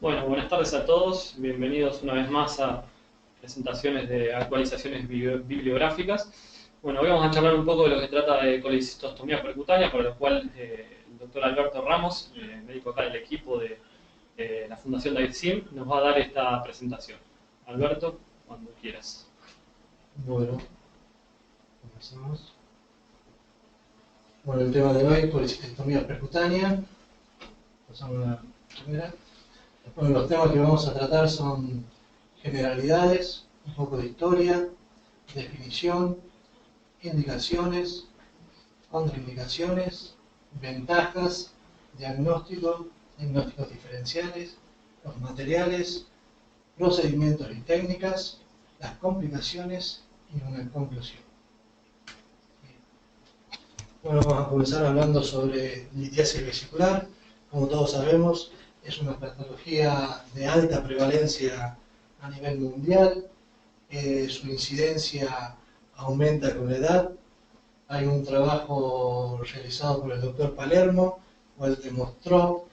Bueno, buenas tardes a todos. Bienvenidos una vez más a presentaciones de actualizaciones bibliográficas. Bueno, hoy vamos a charlar un poco de lo que trata de colecistostomía percutánea, para lo cual el doctor Alberto Ramos, médico acá del equipo de la Fundación David Sim, nos va a dar esta presentación. Alberto, cuando quieras. Bueno, comenzamos. Bueno, el tema de hoy, colecistectomía percutánea. Pasamos a la primera. Bueno, los temas que vamos a tratar son generalidades, un poco de historia, definición, indicaciones, contraindicaciones, ventajas, diagnósticos diferenciales, los materiales, procedimientos y técnicas, las complicaciones y una conclusión. Bueno, vamos a comenzar hablando sobre litiasis vesicular. Como todos sabemos, es una patología de alta prevalencia a nivel mundial. Su incidencia aumenta con la edad. Hay un trabajo realizado por el doctor Palermo, cual demostró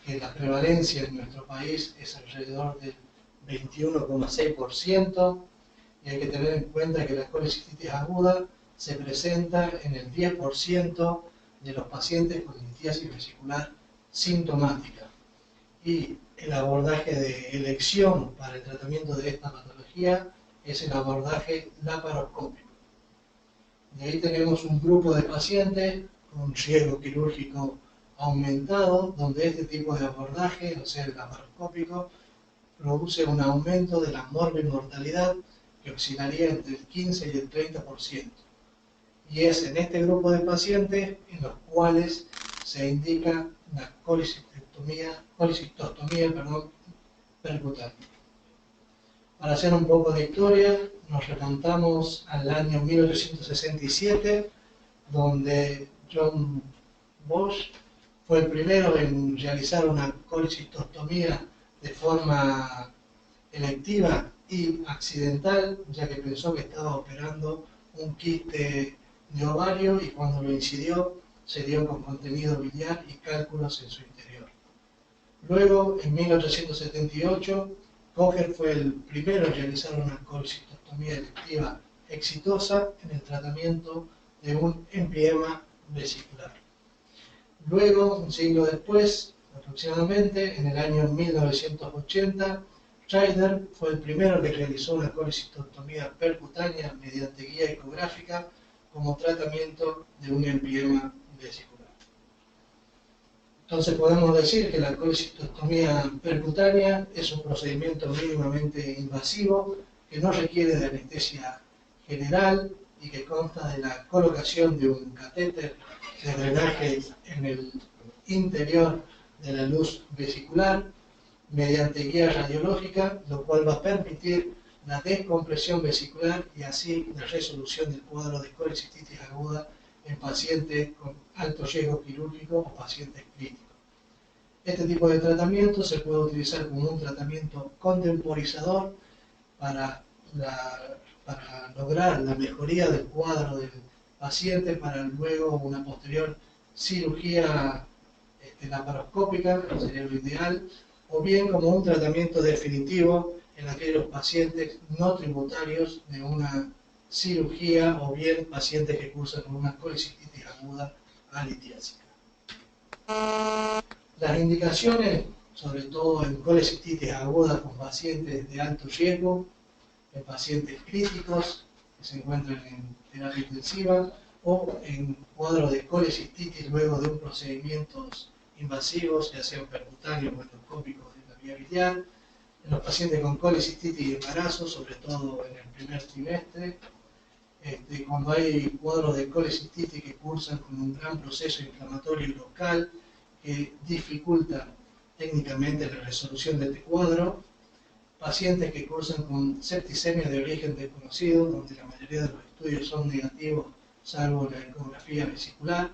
que la prevalencia en nuestro país es alrededor del 21,6%, y hay que tener en cuenta que la colecistitis aguda se presenta en el 10% de los pacientes con litiasis vesicular sintomática. Y el abordaje de elección para el tratamiento de esta patología es el abordaje laparoscópico. De ahí tenemos un grupo de pacientes con riesgo quirúrgico aumentado, donde este tipo de abordaje, o sea, el laparoscópico, produce un aumento de la mortalidad que oscilaría entre el 15 y el 30%. Y es en este grupo de pacientes en los cuales se indica la colecistostomía percutánea. Para hacer un poco de historia, nos remontamos al año 1867, donde John Bosch fue el primero en realizar una colecistostomía de forma electiva y accidental, ya que pensó que estaba operando un quiste de ovario, y cuando lo incidió se dio con contenido biliar y cálculos en su interior. Luego, en 1878, Kocher fue el primero en realizar una colecistostomía electiva exitosa en el tratamiento de un empiema vesicular. Luego, un siglo después, aproximadamente, en el año 1980, Scheider fue el primero que realizó una colecistostomía percutánea mediante guía ecográfica como tratamiento de un empiema vesicular. Entonces podemos decir que la colecistostomía percutánea es un procedimiento mínimamente invasivo que no requiere de anestesia general y que consta de la colocación de un catéter de drenaje en el interior de la luz vesicular mediante guía radiológica, lo cual va a permitir la descompresión vesicular y así la resolución del cuadro de colecistitis aguda en pacientes con alto riesgo quirúrgico o pacientes críticos. Este tipo de tratamiento se puede utilizar como un tratamiento contemporizador para lograr la mejoría del cuadro del paciente para luego una posterior cirugía laparoscópica, que sería lo ideal, o bien como un tratamiento definitivo en aquellos pacientes no tributarios de una cirugía, o bien pacientes que cursan con una colecistitis aguda alitiásica. Las indicaciones, sobre todo en colecistitis aguda con pacientes de alto riesgo, en pacientes críticos que se encuentran en terapia intensiva o en cuadros de colecistitis luego de un procedimientos invasivos, ya sean percutáneos o endoscópicos de la vía biliar, en los pacientes con colecistitis y embarazo, sobre todo en el primer trimestre, cuando hay cuadros de colecistitis que cursan con un gran proceso inflamatorio local que dificulta técnicamente la resolución de este cuadro, pacientes que cursan con septicemia de origen desconocido, donde la mayoría de los estudios son negativos, salvo la ecografía vesicular,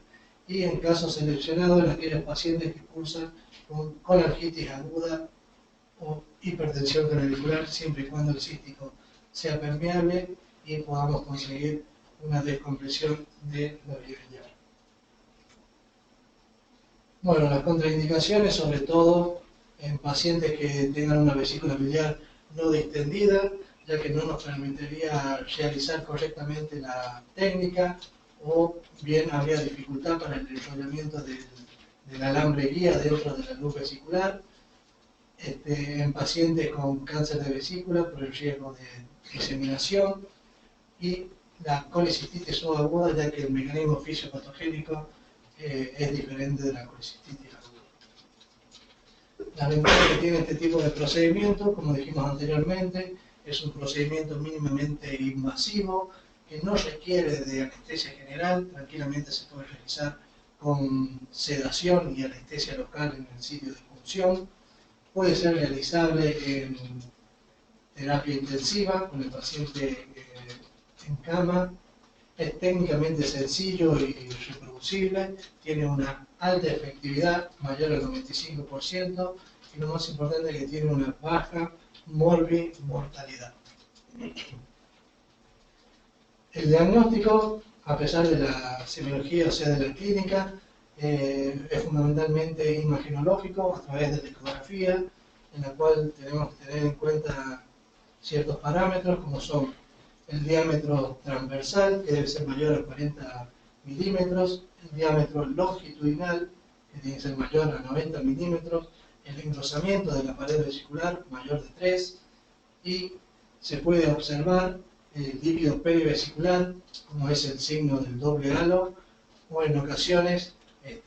y en casos seleccionados en aquellos pacientes que cursan con colargitis aguda o hipertensión clavicular, siempre y cuando el cístico sea permeable y podamos conseguir una descompresión de la vía biliar. Bueno, las contraindicaciones, sobre todo en pacientes que tengan una vesícula biliar no distendida, ya que no nos permitiría realizar correctamente la técnica, o bien habría dificultad para el enrollamiento del alambre guía dentro de la luz vesicular, en pacientes con cáncer de vesícula por el riesgo de diseminación, y la colicistitis subaguda, ya que el mecanismo fisiopatogénico es diferente de la colicistitis aguda. La ventaja que tiene este tipo de procedimiento, como dijimos anteriormente, es un procedimiento mínimamente invasivo, que no requiere de anestesia general, tranquilamente se puede realizar con sedación y anestesia local en el sitio de punción. Puede ser realizable en terapia intensiva con el paciente en cama. Es técnicamente sencillo y reproducible, tiene una alta efectividad, mayor al 95%, y lo más importante es que tiene una baja mortalidad. El diagnóstico, a pesar de la semiología, o sea, de la clínica, es fundamentalmente imaginológico a través de la ecografía, en la cual tenemos que tener en cuenta ciertos parámetros, como son el diámetro transversal, que debe ser mayor a 40 milímetros, el diámetro longitudinal, que tiene que ser mayor a 90 milímetros, el engrosamiento de la pared vesicular mayor de 3, y se puede observar el líquido perivesicular, como es el signo del doble halo, o en ocasiones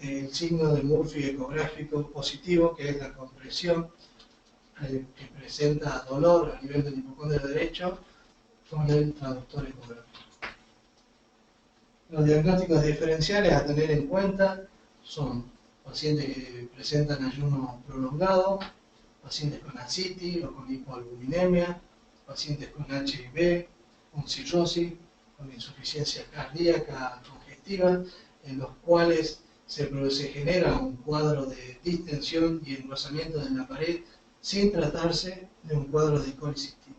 el signo de Murphy ecográfico positivo, que es la compresión que presenta dolor a nivel del hipocondrio derecho con el traductor ecográfico. Los diagnósticos diferenciales a tener en cuenta son pacientes que presentan ayuno prolongado, pacientes con ascitis o con hipoalbuminemia, pacientes con HIV, con cirrosis, con insuficiencia cardíaca congestiva, en los cuales se genera un cuadro de distensión y engrosamiento de la pared sin tratarse de un cuadro de colicistitis.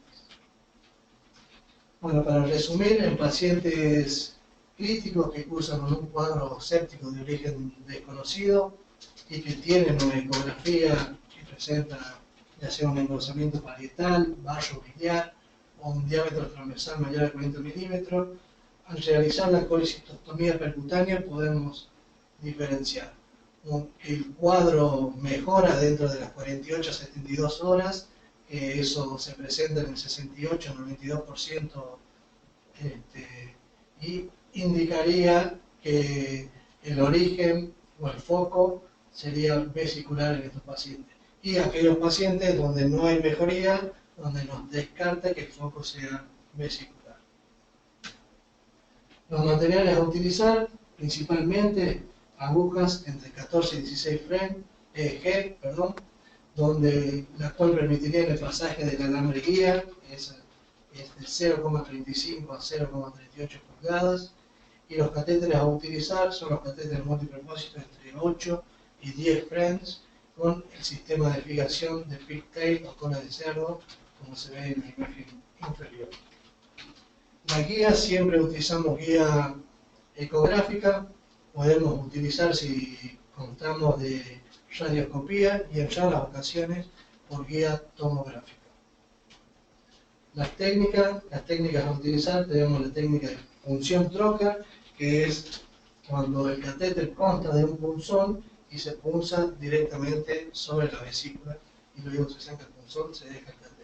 Bueno, para resumir, en pacientes críticos que cursan con un cuadro séptico de origen desconocido y que tienen una ecografía que presenta ya sea un engrosamiento parietal, barro biliar o un diámetro transversal mayor a 40 milímetros, al realizar la colecistostomía percutánea podemos diferenciar. El cuadro mejora dentro de las 48 a 72 horas, eso se presenta en el 68-92%, y indicaría que el origen o el foco sería vesicular en estos pacientes. Y aquellos pacientes donde no hay mejoría, donde nos descarta que el foco sea vesicular. Los materiales a utilizar, principalmente agujas entre 14 y 16 G, donde la cual permitiría el pasaje del alambre guía, es de 0,35 a 0,38 pulgadas, y los catéteres a utilizar son los catéteres multipropósito entre 8 y 10 frames, con el sistema de fijación de pigtail o cola de cerdo, como se ve en la imagen inferior. La guía, siempre utilizamos guía ecográfica, podemos utilizar si contamos de radioscopía y en raras ocasiones por guía tomográfica. Las técnicas a utilizar, tenemos la técnica de punción trocar, que es cuando el catéter consta de un punzón y se punza directamente sobre la vesícula y luego se saca el punzón, se deja el catéter.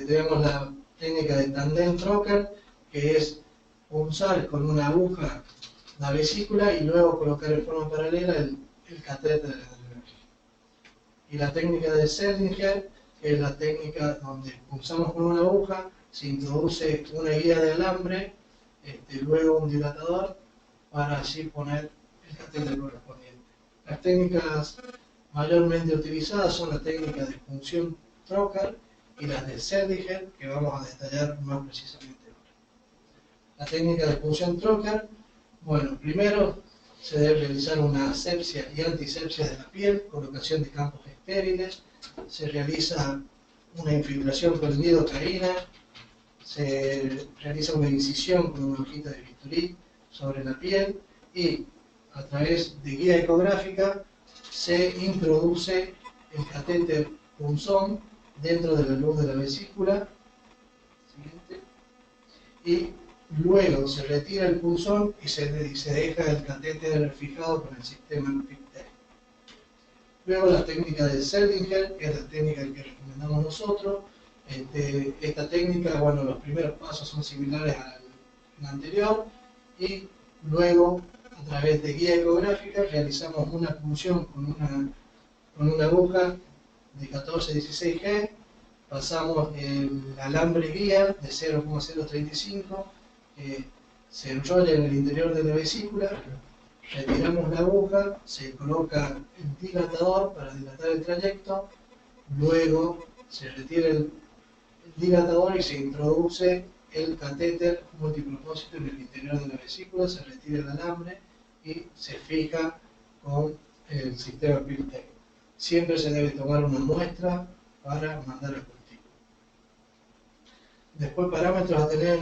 Tenemos la técnica de tandem trocar, que es punzar con una aguja la vesícula y luego colocar en forma paralela el catéter. Y la técnica de Seldinger, que es la técnica donde punzamos con una aguja, se introduce una guía de alambre, luego un dilatador, para así poner el catéter correspondiente. Las técnicas mayormente utilizadas son la técnica de punción trocar y las de Seldinger, que vamos a detallar más precisamente ahora. La técnica de punción trocar, bueno, primero se debe realizar una asepsia y antisepsia de la piel, colocación de campos estériles, se realiza una infiltración con lidocaína, se realiza una incisión con una hojita de bisturí sobre la piel y a través de guía ecográfica se introduce el catéter punzón dentro de la luz de la vesícula. Siguiente. Y luego se retira el punzón y se deja el catéter fijado con el sistema PICTEC. Luego la técnica de Seldinger, que es la técnica que recomendamos nosotros. Esta técnica, bueno, los primeros pasos son similares al anterior, y luego a través de guía ecográfica realizamos una punción con una aguja de 14-16G, pasamos el alambre guía de 0,035, se enrolla en el interior de la vesícula, retiramos la aguja, se coloca el dilatador para dilatar el trayecto, luego se retira el dilatador y se introduce el catéter multipropósito en el interior de la vesícula, se retira el alambre y se fija con el sistema PICTEC. Siempre se debe tomar una muestra para mandar al cultivo. Después, parámetros a tener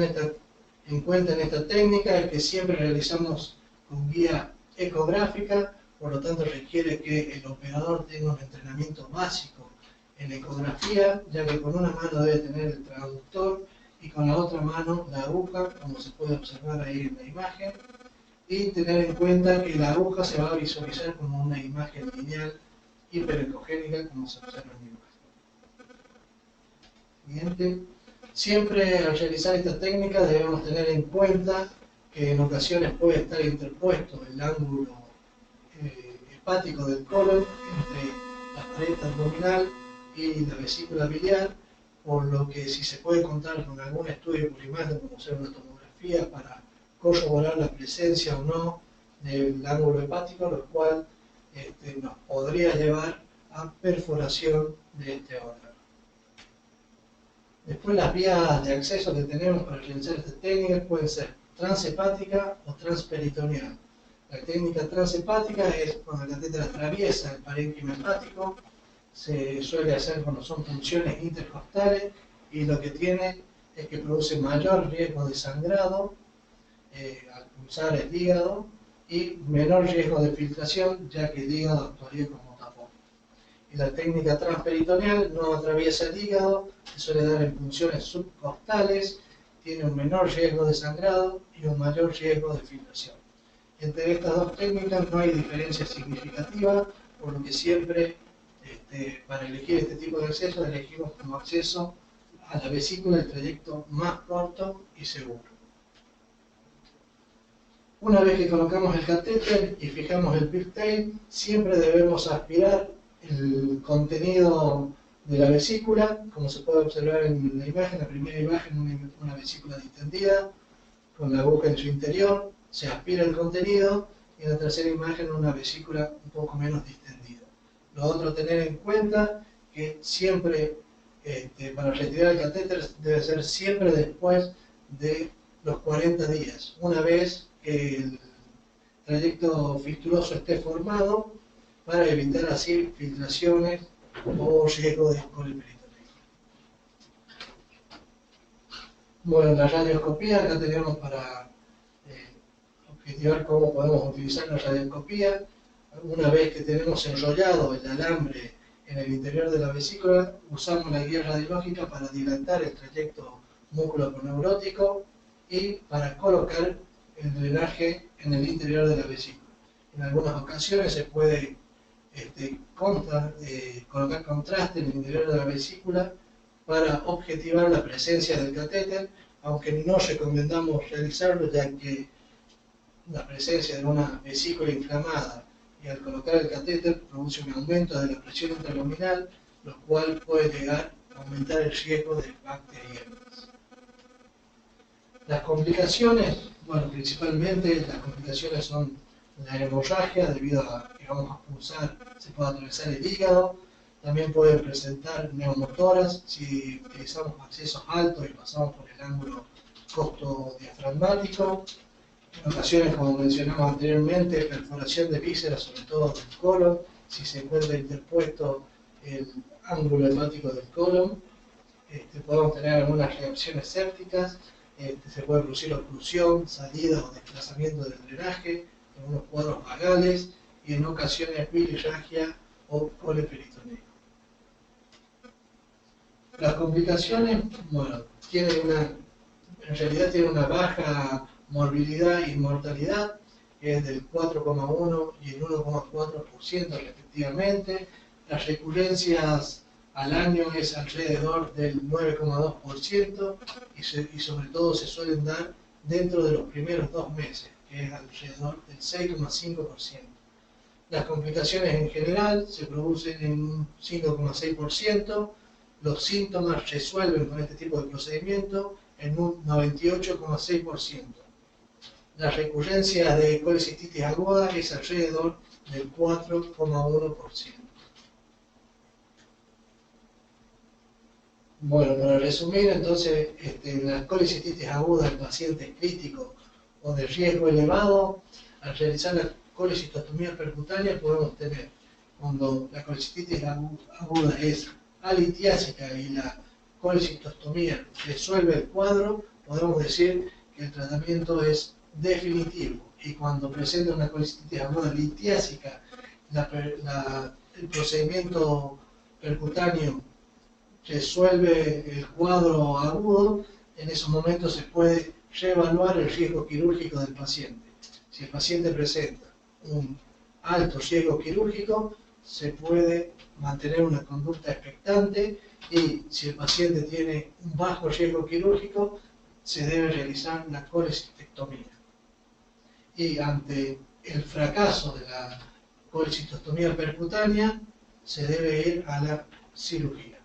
en cuenta en esta técnica es que siempre realizamos con guía ecográfica, por lo tanto requiere que el operador tenga un entrenamiento básico en ecografía, ya que con una mano debe tener el traductor y con la otra mano la aguja, como se puede observar ahí en la imagen, y tener en cuenta que la aguja se va a visualizar como una imagen lineal hiperecogénica, como se observa en la imagen. Siguiente. Siempre al realizar esta técnica debemos tener en cuenta que en ocasiones puede estar interpuesto el ángulo hepático del colon entre la pared abdominal y la vesícula biliar, por lo que si se puede contar con algún estudio por imagen, como ser una tomografía, para corroborar la presencia o no del ángulo hepático, lo cual nos podría llevar a perforación de este órgano. Después, las vías de acceso que tenemos para realizar esta técnica pueden ser transhepática o transperitoneal. La técnica transhepática es cuando el catéter atraviesa el parénquima hepático, se suele hacer cuando son punciones intercostales, y lo que tiene es que produce mayor riesgo de sangrado al pulsar el hígado y menor riesgo de filtración, ya que el hígado actuaría como tapón. Y la técnica transperitoneal no atraviesa el hígado, se suele dar en punciones subcostales, tiene un menor riesgo de sangrado y un mayor riesgo de filtración. Entre estas dos técnicas no hay diferencia significativa, por lo que siempre para elegir este tipo de acceso elegimos como acceso a la vesícula el trayecto más corto y seguro. Una vez que colocamos el catéter y fijamos el PICTEC, siempre debemos aspirar el contenido de la vesícula, como se puede observar en la imagen. La primera imagen, una vesícula distendida con la aguja en su interior, se aspira el contenido, y en la tercera imagen una vesícula un poco menos distendida. Lo otro a tener en cuenta que siempre para retirar el catéter debe ser siempre después de los 40 días, una vez que el trayecto fistuloso esté formado, para evitar así filtraciones o riesgo de cole peritoneal. Bueno, en la radioscopía acá tenemos para objetivar cómo podemos utilizar la radioscopía. Una vez que tenemos enrollado el alambre en el interior de la vesícula, usamos la guía radiológica para dilatar el trayecto músculo-neurótico y para colocar el drenaje en el interior de la vesícula. En algunas ocasiones se puede colocar contraste en el interior de la vesícula para objetivar la presencia del catéter, aunque no recomendamos realizarlo, ya que la presencia de una vesícula inflamada y al colocar el catéter produce un aumento de la presión intraluminal, lo cual puede llegar a aumentar el riesgo de bacteriemias. Las complicaciones, bueno, principalmente las complicaciones son la hemorragia, debido a que vamos a pulsar, se puede atravesar el hígado. También puede presentar neumotoras si utilizamos accesos altos y pasamos por el ángulo costodiafragmático. En ocasiones, como mencionamos anteriormente, perforación de vísceras, sobre todo del colon, si se encuentra interpuesto el ángulo hepático del colon. Podemos tener algunas reacciones sépticas, se puede producir oclusión, salida o desplazamiento del drenaje, en unos cuadros vagales, y en ocasiones bilirragia o cole peritoneo. Las complicaciones, bueno, en realidad tienen una baja morbilidad y mortalidad, que es del 4,1 y el 1,4% respectivamente. Las recurrencias al año es alrededor del 9,2% y sobre todo se suelen dar dentro de los primeros 2 meses, que es alrededor del 6,5%. Las complicaciones en general se producen en un 5,6%, los síntomas resuelven con este tipo de procedimiento en un 98,6%. La recurrencia de colecistitis aguda es alrededor del 4,1%. Bueno, para resumir, entonces, en la colecistitis aguda en pacientes críticos o de riesgo elevado, al realizar la colecistostomía percutánea podemos tener, cuando la colecistitis aguda es alitiásica y la colecistostomía resuelve el cuadro, podemos decir que el tratamiento es definitivo. Y cuando presenta una colecistitis aguda litiásica, el procedimiento percutáneo resuelve el cuadro agudo, en esos momentos se puede reevaluar el riesgo quirúrgico del paciente. Si el paciente presenta un alto riesgo quirúrgico, se puede mantener una conducta expectante, y si el paciente tiene un bajo riesgo quirúrgico, se debe realizar la colecistectomía. Y ante el fracaso de la colecistostomía percutánea, se debe ir a la cirugía.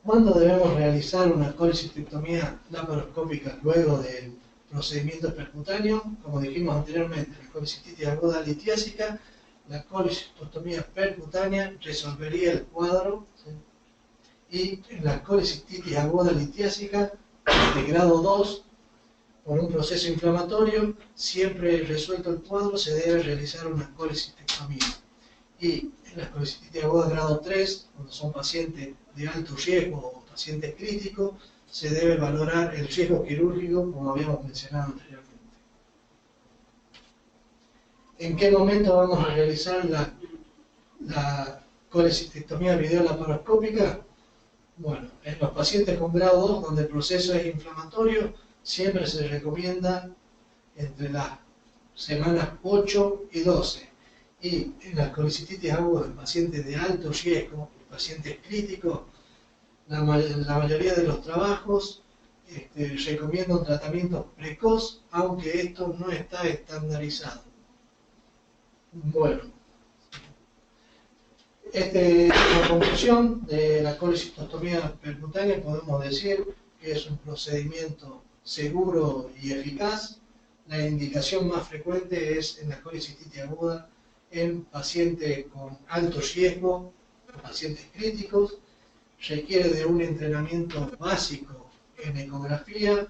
¿Cuándo debemos realizar una colecistectomía laparoscópica luego del procedimiento percutáneo? Como dijimos anteriormente, la colecistitis aguda litiásica, la colecistostomía percutánea resolvería el cuadro, ¿sí? Y en la colecistitis aguda litiásica de grado 2, por un proceso inflamatorio, siempre resuelto el cuadro, se debe realizar una colecistectomía. Y en la colecistitis aguda grado 3, cuando son pacientes de alto riesgo o pacientes críticos, se debe valorar el riesgo quirúrgico, como habíamos mencionado anteriormente. ¿En qué momento vamos a realizar la colecistectomía videolaparoscópica? Bueno, en los pacientes con grado 2, donde el proceso es inflamatorio, siempre se recomienda entre las semanas 8 y 12. Y en la colecistitis aguda en pacientes de alto riesgo, pacientes críticos, la mayoría de los trabajos recomienda un tratamiento precoz, aunque esto no está estandarizado. Bueno, en conclusión de la colecistostomía percutánea podemos decir que es un procedimiento seguro y eficaz. La indicación más frecuente es en la colecistitis aguda en pacientes con alto riesgo, pacientes críticos. Requiere de un entrenamiento básico en ecografía.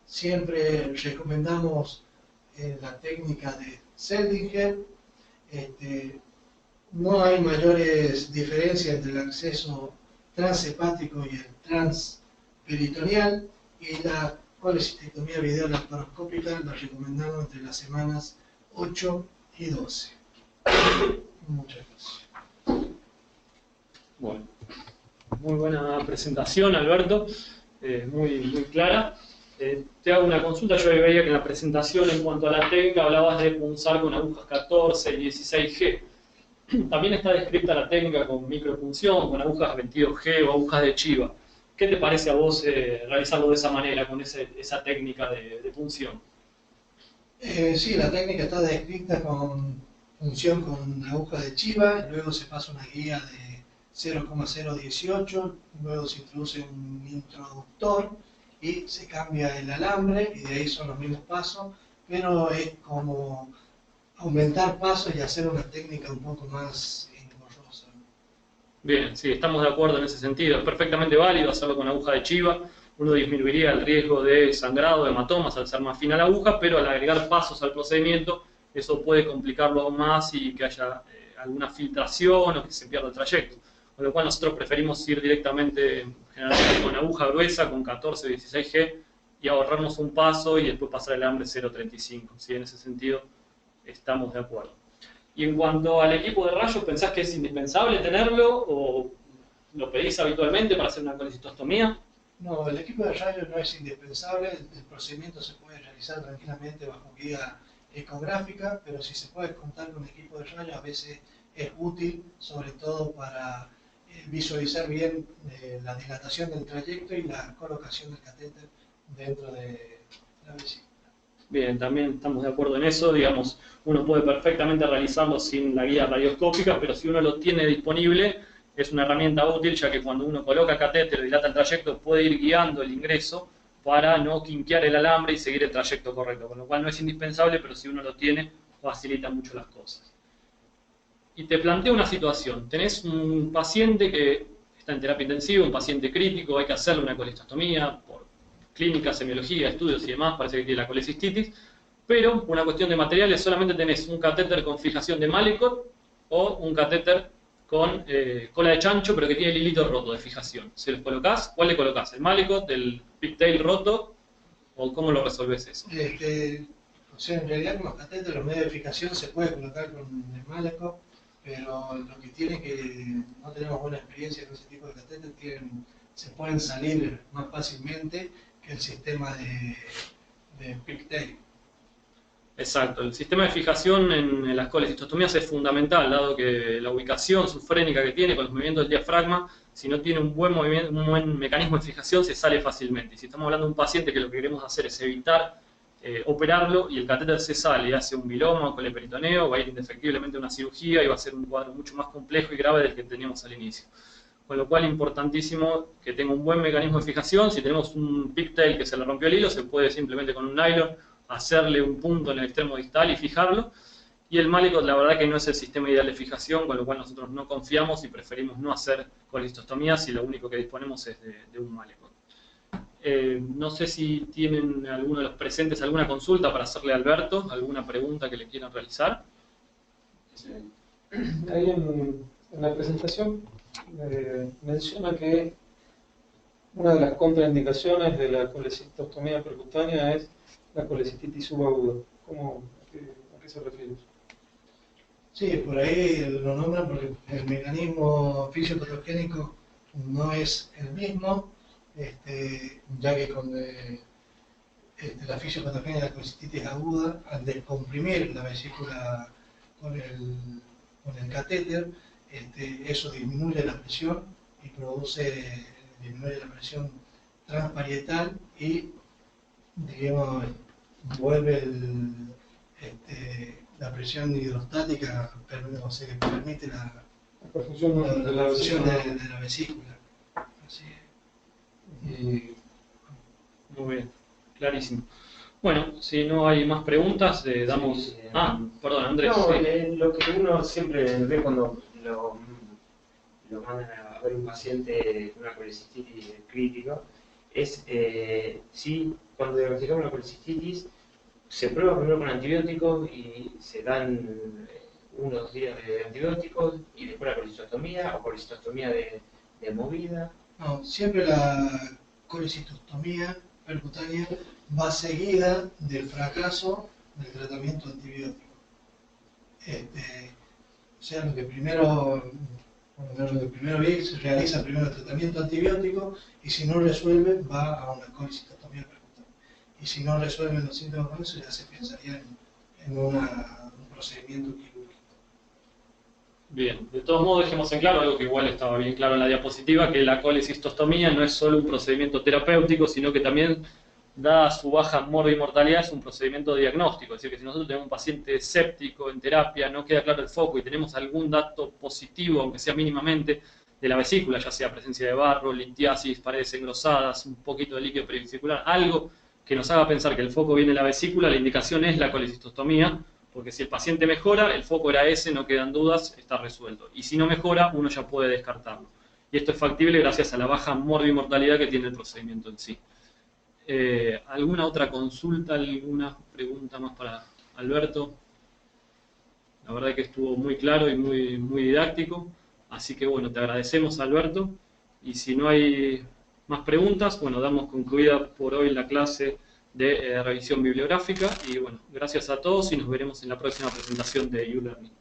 Siempre recomendamos la técnica de Seldinger. No hay mayores diferencias entre el acceso transhepático y el transperitoneal, y la colecistectomía videolaparoscópica la recomendamos entre las semanas 8 y 12. Muchas gracias. Bueno, muy buena presentación, Alberto, muy clara. Te hago una consulta. Yo veía que en la presentación, en cuanto a la técnica, hablabas de punzar con agujas 14 y 16G. También está descrita la técnica con micropunción, con agujas 22G o agujas de chiva. ¿Qué te parece a vos realizarlo de esa manera, con esa técnica de punción? Sí, la técnica está descrita con punción con aguja de chiva, luego se pasa una guía de 0,018, luego se introduce un introductor y se cambia el alambre, y de ahí son los mismos pasos, pero es como aumentar pasos y hacer una técnica un poco más engorrosa. Bien, sí, estamos de acuerdo en ese sentido. Es perfectamente válido hacerlo con aguja de chiva. Uno disminuiría el riesgo de sangrado, de hematomas al ser más fina la aguja, pero al agregar pasos al procedimiento, eso puede complicarlo aún más y que haya alguna filtración o que se pierda el trayecto. Con lo cual nosotros preferimos ir directamente, generalmente con aguja gruesa, con 14 o 16G, y ahorrarnos un paso y después pasar el alambre 0,35. ¿Sí? En ese sentido estamos de acuerdo. Y en cuanto al equipo de rayos, ¿pensás que es indispensable tenerlo o lo pedís habitualmente para hacer una colecistostomía? No, el equipo de rayos no es indispensable, el procedimiento se puede realizar tranquilamente bajo guía ecográfica, pero si se puede contar con equipo de rayos a veces es útil, sobre todo para visualizar bien la dilatación del trayecto y la colocación del catéter dentro de la vesícula. Bien, también estamos de acuerdo en eso, digamos, uno puede perfectamente realizarlo sin la guía radioscópica, pero si uno lo tiene disponible, es una herramienta útil, ya que cuando uno coloca el catéter y dilata el trayecto, puede ir guiando el ingreso para no quinquear el alambre y seguir el trayecto correcto, con lo cual no es indispensable, pero si uno lo tiene, facilita mucho las cosas. Y te planteo una situación, tenés un paciente que está en terapia intensiva, un paciente crítico, hay que hacerle una colecistostomía por clínica, semiología, estudios y demás, parece que tiene la colecistitis, pero por una cuestión de materiales solamente tenés un catéter con fijación de Malecot o un catéter con cola de chancho, pero que tiene el hilito roto de fijación. ¿Se los colocás? ¿Cuál le colocás? ¿El Malecot, el pigtail roto? ¿O cómo lo resolvés eso? O sea, en realidad con los catéteres, los medios de fijación se puede colocar con el Malecot, pero lo que tiene que no tenemos buena experiencia con ese tipo de catéteres, se pueden salir más fácilmente que el sistema de pigtail. Exacto, el sistema de fijación en las colecistostomías es fundamental, dado que la ubicación subfrénica que tiene con los movimientos del diafragma, si no tiene un buen movimiento, un buen mecanismo de fijación, se sale fácilmente. Y si estamos hablando de un paciente que lo que queremos hacer es evitar operarlo y el catéter se sale y hace un biloma o coleperitoneo, va a ir indefectiblemente a una cirugía y va a ser un cuadro mucho más complejo y grave del que teníamos al inicio. Con lo cual, importantísimo que tenga un buen mecanismo de fijación. Si tenemos un pigtail que se le rompió el hilo, se puede simplemente con un nylon hacerle un punto en el extremo distal y fijarlo. Y el Malecot, la verdad que no es el sistema ideal de fijación, con lo cual nosotros no confiamos y preferimos no hacer colecistostomías si lo único que disponemos es de un Malecot. No sé si tienen alguno de los presentes alguna consulta para hacerle a Alberto, alguna pregunta que le quieran realizar. Sí. Ahí en la presentación menciona que una de las contraindicaciones de la colecistostomía percutánea es la colecistitis subaguda. ¿A qué se refiere? Sí, por ahí lo nombran porque el mecanismo fisiopatogénico no es el mismo, ya que con la fisiopatogenia de la colecistitis aguda, al descomprimir la vesícula con el catéter, eso disminuye la presión y disminuye la presión transparietal y, digamos, vuelve la presión hidrostática, o sea, que permite la perfusión de la vesícula. Así es. Muy bien, clarísimo. Bueno, si no hay más preguntas, damos... Sí, perdón, Andrés. No, sí. lo que uno siempre ve cuando lo mandan a ver un paciente con una colecistitis crítica es si cuando diagnosticamos la colecistitis se prueba primero con antibióticos y se dan unos días de antibióticos y después la colecistostomía o colecistostomía de movida. No, siempre la colecistostomía percutánea va seguida del fracaso del tratamiento antibiótico. O sea, lo que primero vi, se realiza primero el tratamiento antibiótico y si no resuelve va a una colecistostomía percutánea. Y si no resuelven los síntomas con eso, ya se pensaría en un procedimiento quirúrgico. Bien, de todos modos dejemos en claro algo que igual estaba bien claro en la diapositiva, que la colecistostomía no es solo un procedimiento terapéutico, sino que también, dada su baja morbimortalidad, es un procedimiento diagnóstico. Es decir, que si nosotros tenemos un paciente escéptico en terapia, no queda claro el foco y tenemos algún dato positivo, aunque sea mínimamente, de la vesícula, ya sea presencia de barro, litiasis, paredes engrosadas, un poquito de líquido perivesicular, algo que nos haga pensar que el foco viene de la vesícula, la indicación es la colecistostomía, porque si el paciente mejora, el foco era ese, no quedan dudas, está resuelto. Y si no mejora, uno ya puede descartarlo. Y esto es factible gracias a la baja morbimortalidad que tiene el procedimiento en sí. ¿Alguna otra consulta, alguna pregunta más para Alberto? La verdad que estuvo muy claro y muy didáctico. Así que bueno, te agradecemos, Alberto. Y si no hay más preguntas, bueno, damos concluida por hoy la clase de revisión bibliográfica. Y bueno, gracias a todos y nos veremos en la próxima presentación de uLearning.